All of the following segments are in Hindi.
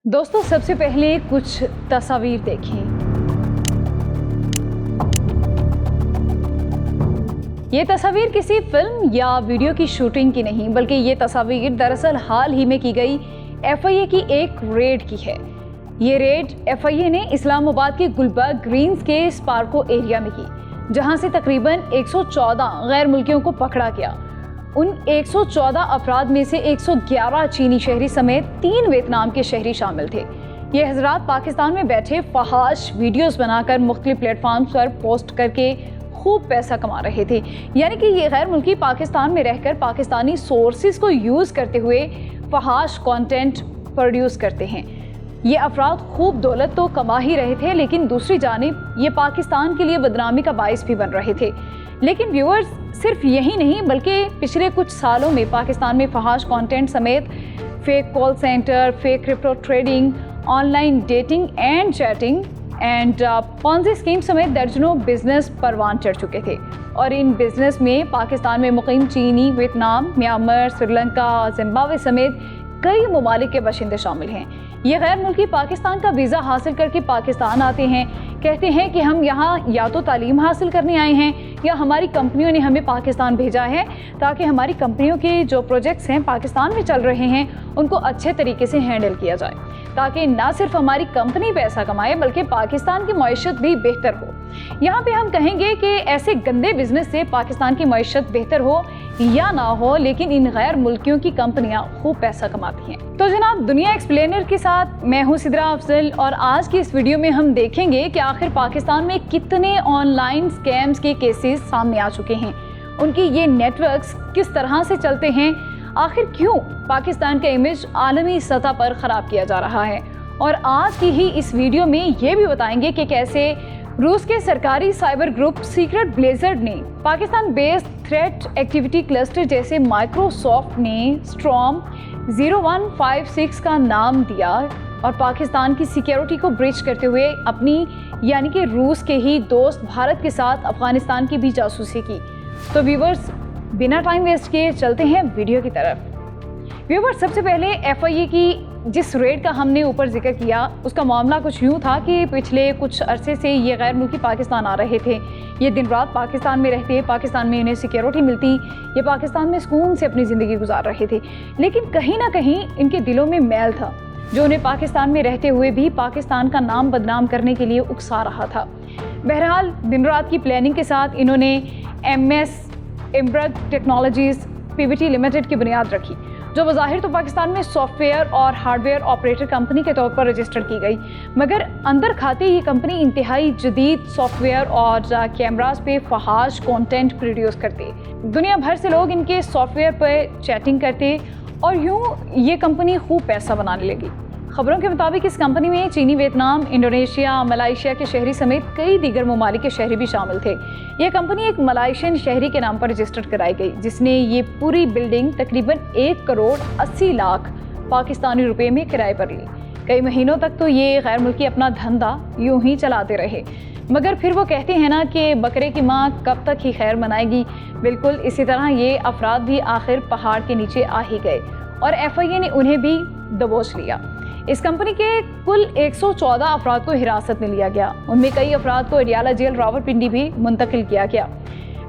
दोस्तों, सबसे पहले कुछ तस्वीर देखें। ये तस्वीर किसी फिल्म या वीडियो की शूटिंग की नहीं, बल्कि ये तस्वीर दरअसल हाल ही में की गई FIA की एक रेड की है। ये रेड FIA ने इस्लामाबाद के गुलबर्ग ग्रीन्स के स्पार्को एरिया में की, जहां से तकरीबन 114 गैर मुल्कियों को पकड़ा गया। उन 114 अफराद में से 111 चीनी शहरी समेत 3 वियतनाम के शहरी शामिल थे। ये हजरात पाकिस्तान में बैठे फहाश वीडियोस बनाकर मुख्तलिफ प्लेटफॉर्म्स पर पोस्ट करके खूब पैसा कमा रहे थे। यानी कि ये गैर मुल्की पाकिस्तान में रहकर पाकिस्तानी सोर्सेज को यूज़ करते हुए फहाश कंटेंट प्रोड्यूस करते हैं। ये अफराद खूब दौलत तो कमा ही रहे थे, लेकिन दूसरी जानिब ये पाकिस्तान के लिए बदनामी का बाइस भी बन रहे थे। लेकिन व्यूअर्स, सिर्फ यही नहीं बल्कि पिछले कुछ सालों में पाकिस्तान में फहाश कंटेंट समेत fake call centre, fake crypto trading, online dating and chatting and Ponzi scheme समेत दर्जनों बिजनेस परवान चढ़ चुके थे। और इन बिजनेस में पाकिस्तान में मुकीम चीनी, वियतनाम, म्यांमार, श्रीलंका, जिम्बाब्वे समेत कई ममालिक के बाशिंदे शामिल हैं। ये गैर मुल्की पाकिस्तान का वीज़ा हासिल करके पाकिस्तान आते हैं, कहते हैं कि हम यहाँ या तो तालीम हासिल करने आए हैं या हमारी कंपनियों ने हमें पाकिस्तान भेजा है ताकि हमारी कंपनियों के जो प्रोजेक्ट्स हैं पाकिस्तान में चल रहे हैं उनको अच्छे तरीके से हैंडल किया जाए, ताकि ना सिर्फ हमारी कंपनी पैसा कमाए बल्कि पाकिस्तान की मईशत भी बेहतर हो। यहाँ पे हम कहेंगे कि ऐसे गंदे बिजनेस से पाकिस्तान की मईशत बेहतर हो या ना हो, लेकिन इन गैर मुल्कियों की कंपनियां खूब पैसा कमाती हैं। तो जनाब, दुनिया एक्सप्लेनर के साथ मैं हूँ सिद्रा अफजल, और आज की इस वीडियो में हम देखेंगे कि आखिर पाकिस्तान में कितने ऑनलाइन स्कैम्स के केसेस सामने आ चुके हैं, उनकी ये नेटवर्क्स किस तरह से चलते हैं, आखिर क्यों पाकिस्तान का इमेज आलमी सतह पर ख़राब किया जा रहा है। और आज की ही इस वीडियो में ये भी बताएंगे कि कैसे रूस के सरकारी साइबर ग्रुप सीक्रेट ब्लेजर्ड ने Pakistan based threat activity cluster जैसे माइक्रोसॉफ्ट ने स्ट्रॉम 0156 का नाम दिया और पाकिस्तान की सिक्योरिटी को ब्रीच करते हुए अपनी यानी कि रूस के ही दोस्त भारत के साथ अफगानिस्तान की भी जासूसी की। तो व्यूवर्स, बिना टाइम वेस्ट किए चलते हैं वीडियो की तरफ। व्यूवर्स, सबसे पहले FIA की जिस रेड का हमने ऊपर जिक्र किया उसका मामला कुछ यूँ था कि पिछले कुछ अरसे से ये गैर मुल्की पाकिस्तान आ रहे थे। ये दिन रात पाकिस्तान में रहते, पाकिस्तान में इन्हें सिक्योरिटी मिलती, ये पाकिस्तान में सुकून से अपनी ज़िंदगी गुजार रहे थे। लेकिन कहीं ना कहीं इनके दिलों में मैल था जो उन्हें पाकिस्तान में रहते हुए भी पाकिस्तान का नाम बदनाम करने के लिए उकसा रहा था। बहरहाल, दिन रात की प्लानिंग के साथ इन्होंने MS एम्ब्रग टेक्नोलॉजीज़ PVT लिमिटेड की बुनियाद रखी, जो बज़ाहिर तो पाकिस्तान में सॉफ्टवेयर और हार्डवेयर ऑपरेटर कंपनी के तौर पर रजिस्टर्ड की गई, मगर अंदर खाते ही कंपनी इंतहाई जदीद सॉफ्टवेयर और कैमरास पे फहाश कंटेंट प्रोड्यूस करते। दुनिया भर से लोग इनके सॉफ्टवेयर पर चैटिंग करते और यूँ ये कंपनी खूब पैसा बनाने लगी। खबरों के मुताबिक इस कंपनी में चीनी, वियतनाम, इंडोनेशिया, मलाइशिया के शहरी समेत कई दीगर ममालिक के शहरी भी शामिल थे। यह कंपनी एक मलाइशियन शहरी के नाम पर रजिस्टर्ड कराई गई, जिसने ये पूरी बिल्डिंग तकरीबन 1 करोड़ 80 लाख पाकिस्तानी रुपए में किराए पर ली। कई महीनों तक तो ये गैर मुल्की अपना धंधा यूं ही चलाते रहे, मगर फिर वो कहते हैं ना कि बकरे की माँ कब तक ही खैर मनाएगी। बिल्कुल इसी तरह ये अफराद भी आखिर पहाड़ के नीचे आ ही गए और FIA ने उन्हें भी दबोच लिया। इस कंपनी के कुल 114 अफराद को हिरासत में लिया गया, उनमें कई अफराद को अडियाला जेल रावलपिंडी भी मुंतकिल किया गया।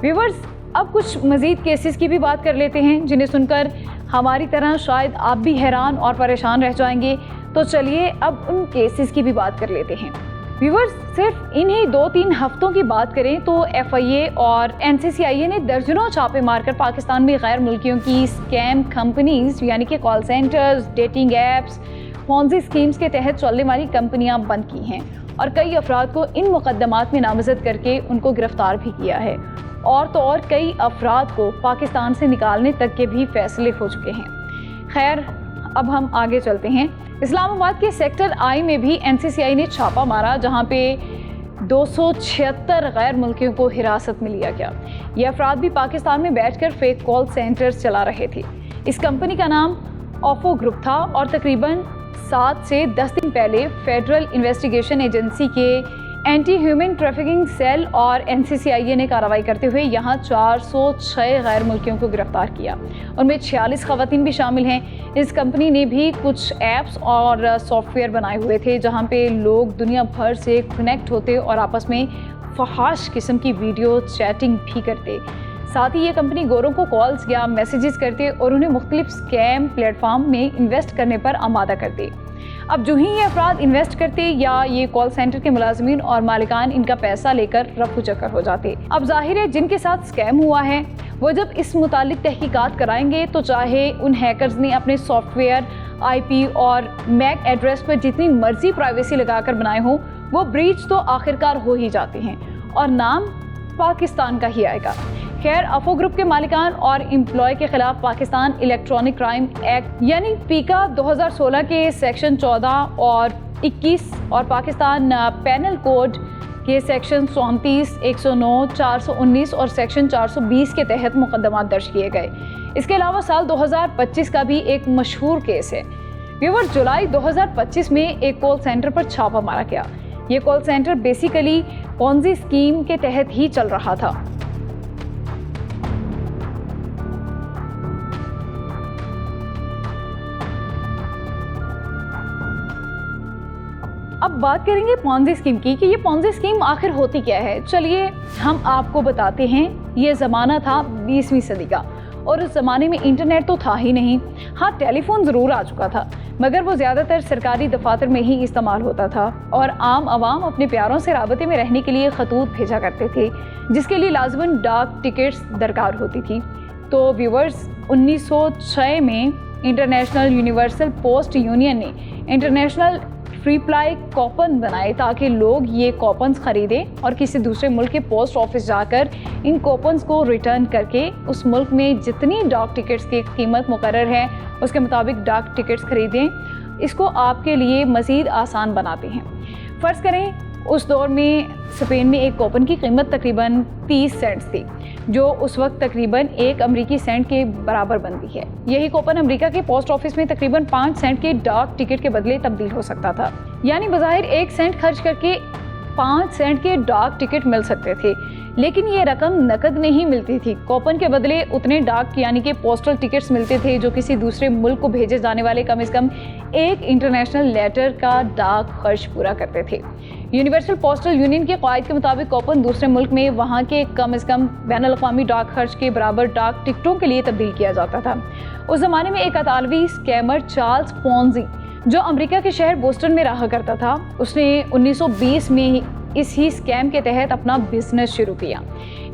व्यूवर्स, अब कुछ मज़ीद केसेस की भी बात कर लेते हैं जिन्हें सुनकर हमारी तरह शायद आप भी हैरान और परेशान रह जाएंगे। तो चलिए अब उन केसेस की भी बात कर लेते हैं। व्यूवर्स, सिर्फ इन्हीं 2-3 हफ्तों की बात करें तो FIA और NCCIA ने दर्जनों छापे मारकर पाकिस्तान में गैर मुल्कियों की स्कैम कंपनीज यानी कि call centres, dating apps, Ponzi schemes के तहत चलने वाली कंपनियां बंद की हैं और कई अफराद को इन मुकदमात में नामजद करके उनको गिरफ्तार भी किया है। और तो और कई अफराद को पाकिस्तान से निकालने तक के भी फैसले हो चुके हैं। खैर, अब हम आगे चलते हैं। इस्लामाबाद के सेक्टर I में भी NCCI ने छापा मारा, जहां पे 276 गैर मुल्कियों को हिरासत में लिया गया। ये अफराद भी पाकिस्तान में बैठकर फेक कॉल सेंटर्स चला रहे थे। इस कंपनी का नाम ऑफो ग्रुप था और तकरीबन 7 से 10 दिन पहले फेडरल इन्वेस्टिगेशन एजेंसी के एंटी ह्यूमन ट्रैफिकिंग सेल और NCCIA ने कार्रवाई करते हुए यहाँ 406 गैर मुल्कियों को गिरफ्तार किया। उनमें 46 खवातीन भी शामिल हैं। इस कंपनी ने भी कुछ ऐप्स और सॉफ्टवेयर बनाए हुए थे जहाँ पे लोग दुनिया भर से कनेक्ट होते और आपस में फहाश किस्म की वीडियो चैटिंग भी करते। साथ ही ये कंपनी गोरों को कॉल्स या मैसेजेस करते और उन्हें मुख्तलिफ स्कैम प्लेटफॉर्म में इन्वेस्ट करने पर आमादा करते। अब जो ही ये अफराद इन्वेस्ट करते या ये कॉल सेंटर के मुलाजमीन और मालिकान इनका पैसा लेकर रफू चक्कर हो जाते। अब जाहिर है जिनके साथ स्कैम हुआ है वो जब इस मुतालिक तहकीकात कराएंगे तो चाहे उन हैकर्स ने अपने सॉफ्टवेयर, IP और मैक एड्रेस पर जितनी मर्जी प्राइवेसी लगाकर बनाए हों, वो ब्रीच तो आखिरकार हो ही जाते हैं और नाम पाकिस्तान का ही आएगा। खैर, अफो ग्रुप के मालिकान और एम्प्लॉय के खिलाफ पाकिस्तान इलेक्ट्रॉनिक क्राइम एक्ट यानी पीका 2016 के सेक्शन 14 और 21 और पाकिस्तान पेनल कोड के सेक्शन 34, 109, 419 और सेक्शन 420 के तहत मुकदमा दर्ज किए गए। इसके अलावा साल 2025 का भी एक मशहूर केस है। व्यूअर, जुलाई 2025 में एक कॉल सेंटर पर छापा मारा गया। ये call centre basically Ponzi scheme के तहत ही चल रहा था। अब बात करेंगे पॉन्जी स्कीम की कि ये पॉन्जी स्कीम आखिर होती क्या है। चलिए हम आपको बताते हैं। ये ज़माना था 20वीं सदी का और उस ज़माने में इंटरनेट तो था ही नहीं। हाँ, टेलीफोन ज़रूर आ चुका था मगर वो ज़्यादातर सरकारी दफातर में ही इस्तेमाल होता था और आम आवाम अपने प्यारों से राबते में रहने के लिए खतूत भेजा करते थे जिसके लिए लाजमन डाक टिकट्स दरकार होती थी। तो व्यूवर्स, 1906 में इंटरनेशनल यूनिवर्सल पोस्ट यूनियन ने इंटरनेशनल फ्रीप्लाई कॉपन बनाए ताकि लोग ये कॉपन्स खरीदें और किसी दूसरे मुल्क के पोस्ट ऑफिस जाकर इन कॉपन्स को रिटर्न करके उस मुल्क में जितनी डाक टिकट्स की कीमत मुकर्रर है उसके मुताबिक डाक टिकट्स खरीदें। इसको आपके लिए मज़ीद आसान बनाते हैं। फ़र्ज़ करें उस दौर में स्पेन में एक कॉपन की कीमत तकरीबन 30 सेंट्स थी जो उस वक्त तकरीबन 1 अमरीकी सेंट के बराबर बनती है। यही कूपन अमेरिका के पोस्ट ऑफिस में तकरीबन 5 सेंट के डाक टिकट के बदले तब्दील हो सकता था। यानी बज़ाहिर 1 सेंट खर्च करके 5 सेंट के डाक टिकट मिल सकते थे, लेकिन ये रकम नकद नहीं मिलती थी। कूपन के बदले उतने डाक यानी कि पोस्टल टिकट्स मिलते थे जो किसी दूसरे मुल्क को भेजे जाने वाले कम से कम एक इंटरनेशनल लेटर का डाक खर्च पूरा करते थे। यूनिवर्सल पोस्टल यूनियन के क़वाइद के मुताबिक कूपन दूसरे मुल्क में वहाँ के कम से कम बैनुल-अक़वामी डाक खर्च के बराबर डाक टिकटों के लिए तब्दील किया जाता था। उस ज़माने में एक इतालवी स्कैमर चार्ल्स पोंजी जो अमेरिका के शहर बोस्टन में रहा करता था, उसने 1920 में इस ही स्कैम के तहत अपना बिजनेस शुरू किया।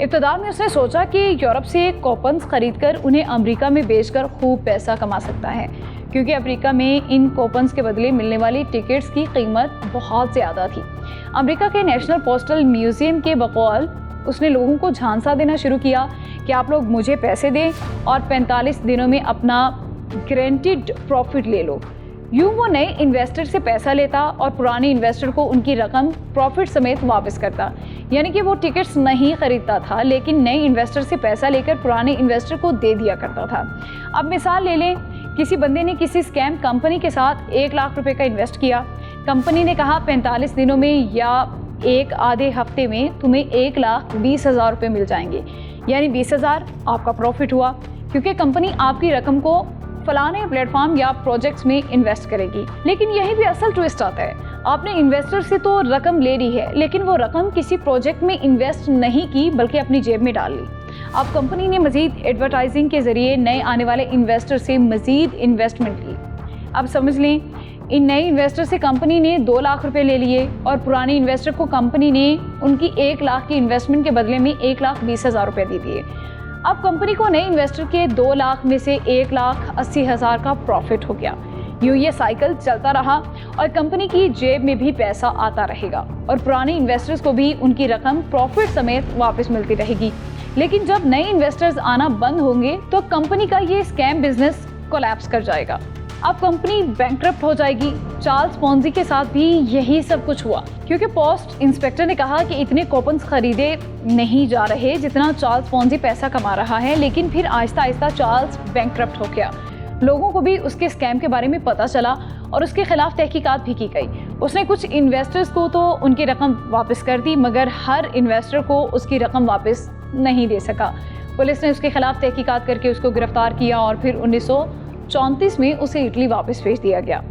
इब्तिदा में उसने सोचा कि यूरोप से कूपन्स खरीदकर उन्हें अमेरिका में बेचकर खूब पैसा कमा सकता है, क्योंकि अमेरिका में इन कूपन्स के बदले मिलने वाली टिकट्स की कीमत बहुत ज़्यादा थी। अमेरिका के नेशनल पोस्टल म्यूज़ियम के बकौल उसने लोगों को झांसा देना शुरू किया कि आप लोग मुझे पैसे दें और 45 दिनों में अपना गारंटीड प्रॉफिट ले लो। यूँ वो नए इन्वेस्टर से पैसा लेता और पुराने इन्वेस्टर को उनकी रकम प्रॉफिट समेत वापस करता। यानी कि वो टिकट्स नहीं खरीदता था लेकिन नए इन्वेस्टर से पैसा लेकर पुराने इन्वेस्टर को दे दिया करता था। अब मिसाल ले लें, किसी बंदे ने किसी स्कैम कंपनी के साथ 1 लाख रुपए का इन्वेस्ट किया। कंपनी ने कहा 45 दिनों में या एक आधे हफ्ते में तुम्हें 1,20,000 रुपये मिल जाएंगे, यानी 20,000 आपका प्रॉफिट हुआ, क्योंकि कंपनी आपकी रकम को फलाने प्लेटफॉर्म या प्रोजेक्ट्स में इन्वेस्ट करेगी। लेकिन यही भी असल ट्विस्ट आता है, आपने इन्वेस्टर से तो रकम ले ली है लेकिन वो रकम किसी प्रोजेक्ट में इन्वेस्ट नहीं की बल्कि अपनी जेब में डाल ली। अब कंपनी ने मजीद एडवर्टाइजिंग के जरिए नए आने वाले इन्वेस्टर से मजीद इन्वेस्टमेंट की। अब समझ लें, इन नए इन्वेस्टर से कंपनी ने 2 लाख रुपए ले लिए और पुराने इन्वेस्टर को कंपनी ने उनकी 1 लाख की इन्वेस्टमेंट के बदले में 1,20,000 रुपये दे दिए। अब कंपनी को नए इन्वेस्टर के 2 लाख में से 1,80,000 का प्रॉफिट हो गया। यूँ ये साइकिल चलता रहा और कंपनी की जेब में भी पैसा आता रहेगा और पुराने इन्वेस्टर्स को भी उनकी रकम प्रॉफिट समेत वापस मिलती रहेगी। लेकिन जब नए इन्वेस्टर्स आना बंद होंगे तो कंपनी का ये स्कैम बिजनेस कोलैप्स कर जाएगा। अब कंपनी बैंकक्रप्ट हो जाएगी। चार्ल्स पोंजी के साथ भी यही सब कुछ हुआ, क्योंकि पोस्ट इंस्पेक्टर ने कहा कि इतने कूपन्स खरीदे नहीं जा रहे जितना चार्ल्स पोंजी पैसा कमा रहा है। लेकिन फिर आहिस्ता आहिस्ता चार्ल्स बैंकक्रप्ट हो गया। लोगों को भी उसके स्कैम के बारे में पता चला और उसके खिलाफ तहकीकात भी की गई। उसने कुछ इन्वेस्टर्स को तो उनकी रकम वापस कर दी, मगर हर इन्वेस्टर को उसकी रकम वापस नहीं दे सका। पुलिस ने उसके खिलाफ तहकीकात करके उसको गिरफ्तार किया और फिर 1934 में उसे इटली वापस भेज दिया गया।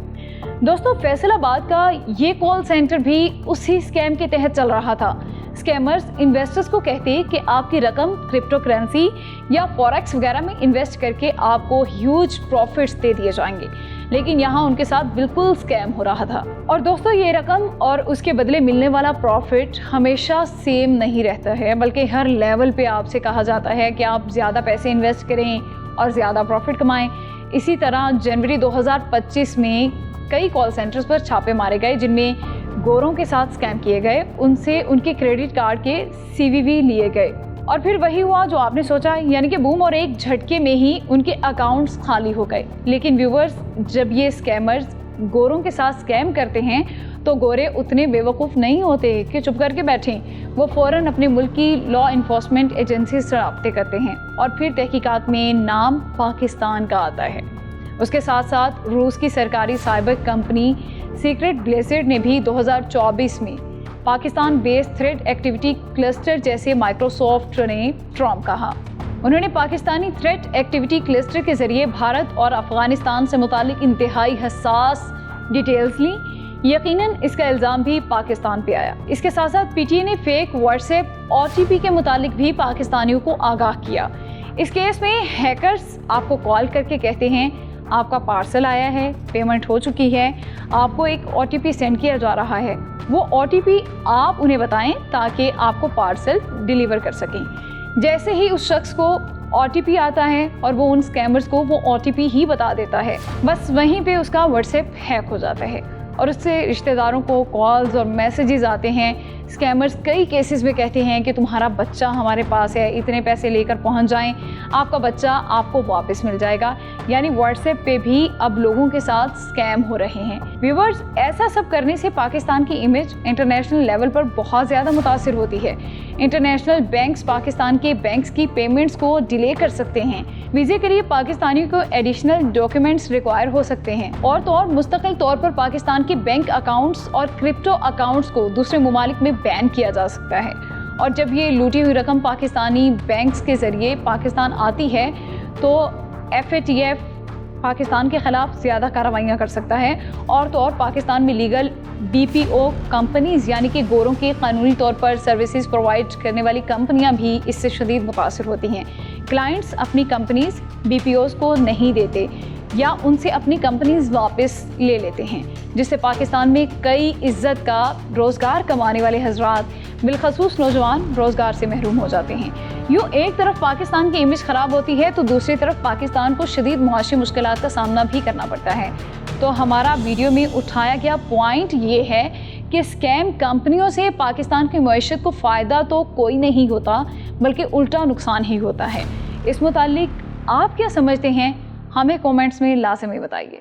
दोस्तों, फैसलाबाद का ये कॉल सेंटर भी उसी स्कैम के तहत चल रहा था। स्कैमर्स इन्वेस्टर्स को कहते कि आपकी रकम क्रिप्टो करेंसी या फॉरेक्स वगैरह में इन्वेस्ट करके आपको ह्यूज प्रॉफिट्स दे दिए जाएंगे, लेकिन यहाँ उनके साथ बिल्कुल स्कैम हो रहा था। और दोस्तों, ये रकम और उसके बदले मिलने वाला प्रॉफिट हमेशा सेम नहीं रहता है, बल्कि हर लेवल पे आपसे कहा जाता है कि आप ज़्यादा पैसे इन्वेस्ट करें और ज़्यादा प्रॉफिट कमाएं। इसी तरह जनवरी 2025 में कई कॉल सेंटर्स पर छापे मारे गए जिनमें गोरों के साथ स्कैम किए गए, उनसे उनके क्रेडिट कार्ड के CVV लिए गए और फिर वही हुआ जो आपने सोचा, यानी कि बूम और एक झटके में ही उनके अकाउंट्स खाली हो गए। लेकिन व्यूवर्स, जब ये स्कैमर्स गोरों के साथ स्कैम करते हैं तो गोरे उतने बेवकूफ़ नहीं होते कि चुप करके बैठें। वो फ़ौरन अपने मुल्क की लॉ इन्फोर्समेंट एजेंसी से रब्ते करते हैं और फिर तहकीकात में नाम पाकिस्तान का आता है। उसके साथ साथ रूस की सरकारी साइबर कंपनी सीक्रेट ब्लेज़र्ड ने भी 2024 में Pakistan based threat activity cluster जैसे माइक्रोसॉफ्ट ने ट्रम्प कहा। उन्होंने पाकिस्तानी थ्रेट एक्टिविटी क्लस्टर के जरिए भारत और अफगानिस्तान से मुतालिक इंतहाई हसास डिटेल्स ली। यकीनन इसका इल्ज़ाम भी पाकिस्तान पे आया। इसके साथ साथ PTI ने फेक व्हाट्सएप OTP के मुतालिक भी पाकिस्तानियों को आगाह किया। इस केस में हैकर्स आपको कॉल करके कहते हैं आपका पार्सल आया है, पेमेंट हो चुकी है, आपको एक OTP सेंड किया जा रहा है। वो OTP आप उन्हें बताएं ताकि आपको पार्सल डिलीवर कर सकें। जैसे ही उस शख्स को OTP आता है और वो उन स्कैमर्स को वो OTP ही बता देता है, बस वहीं पे उसका व्हाट्सएप हैक हो जाता है और उससे रिश्तेदारों को कॉल्स और मैसेजेस आते हैं। स्कैमर्स कई केसेस में कहते हैं कि तुम्हारा बच्चा हमारे पास है, इतने पैसे लेकर पहुंच जाएं, आपका बच्चा आपको वापस मिल जाएगा। यानी व्हाट्सएप पे भी अब लोगों के साथ स्कैम हो रहे हैं। व्यूवर्स, ऐसा सब करने से पाकिस्तान की इमेज इंटरनेशनल लेवल पर बहुत ज़्यादा मुतासिर होती है। इंटरनेशनल बैंक्स पाकिस्तान के बैंक्स की पेमेंट्स को डिले कर सकते हैं। वीज़े के लिए पाकिस्तानियों को एडिशनल डॉक्यूमेंट्स रिक्वायर हो सकते हैं और तो और मुस्तकिल तौर पर पाकिस्तान के बैंक अकाउंट्स और क्रिप्टो अकाउंट्स को दूसरे ममालिक में बैन किया जा सकता है। और जब ये लूटी हुई रकम पाकिस्तानी बैंक्स के ज़रिए पाकिस्तान आती है तो FATF पाकिस्तान के ख़िलाफ़ ज़्यादा कार्रवाइयाँ कर सकता है और तो और पाकिस्तान में लीगल BPO कंपनीज़ यानी कि गोरों के कानूनी तौर पर सर्विसेज प्रोवाइड करने वाली कंपनियां भी इससे शदीद मुतासिर होती हैं। क्लाइंट्स अपनी कंपनीज़ BPOs को नहीं देते या उनसे अपनी कंपनीज़ वापस ले लेते हैं, जिससे पाकिस्तान में कई इज़्ज़त का रोज़गार कमाने वाले हज़रात बिलखसूस नौजवान रोज़गार से महरूम हो जाते हैं। यूँ एक तरफ पाकिस्तान की इमेज ख़राब होती है तो दूसरी तरफ पाकिस्तान को शदीद मुआशी मुश्किलात का सामना भी करना पड़ता है। तो हमारा वीडियो में उठाया गया पॉइंट ये है कि स्कैम कंपनियों से पाकिस्तान की मईशत को फ़ायदा तो कोई नहीं होता, बल्कि उल्टा नुकसान ही होता है। इस मुतालिक आप क्या समझते हैं, हमें कमेंट्स में लाज़िमी बताइए।